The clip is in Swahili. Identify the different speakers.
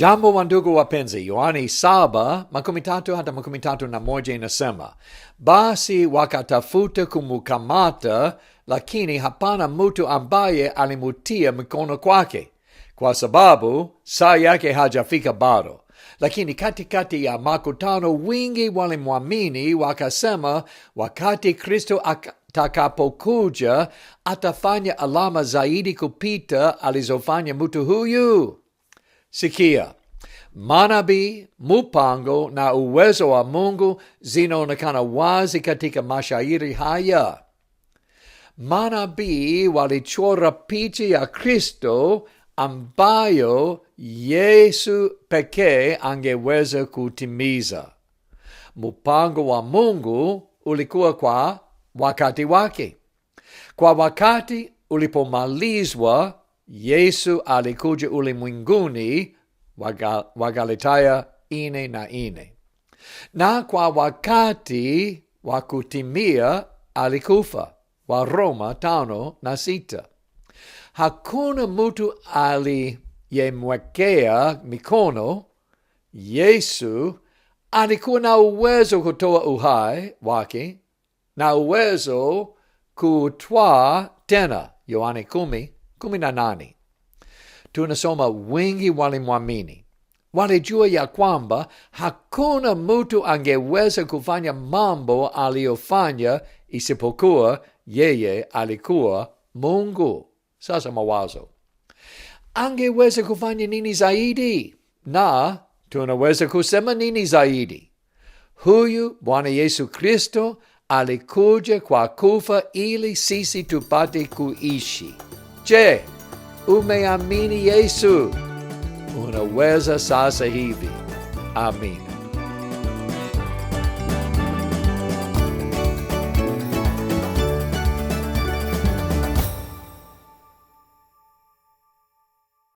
Speaker 1: Jambo wa ndugu wapenzi, Yohana 7:13-11 inasema, basi wakatafuta kumkamata, lakini hapana mtu ambaye alimutia mikono kwake, kwa sababu saa yake hajafika bado. Lakini katikati ya makutano wingi walimwamini, wakasema, wakati Kristo atakapokuja atafanya alama zaidi kupita alizofanya mtu huyu. Sikia, manabii, mpango na uwezo wa Mungu zinaonekana wazi katika mashairi haya. Manabii walichora picha ya Kristo ambayo Yesu pekee angeweza kutimiza. Mpango wa Mungu ulikuwa kwa wakati wake. Kwa wakati ulipomalizwa, Yesu alikuja ulimwenguni, Wagalatia 4:4. Na kwa wakati wa kutimia alikufa, Waroma 5:6. Hakuna mtu aliyemwekea mikono. Yesu alikuwa na uwezo kutoa uhai wake na uwezo kutwaa tena. Yohana 10:18. Tunasoma wengi walimwamini. Walijua ya kwamba hakuna mtu angeweza kufanya mambo aliyofanya isipokuwa yeye alikuwa Mungu. Sasa mawazo, angeweza kufanya nini zaidi? Na tunaweza kusema nini zaidi? Huyu Bwana Yesu Kristo alikuja kwa kufa ili sisi tupate kuishi. Je, umeamini Yesu? Unaweza sasa hivi. Amin.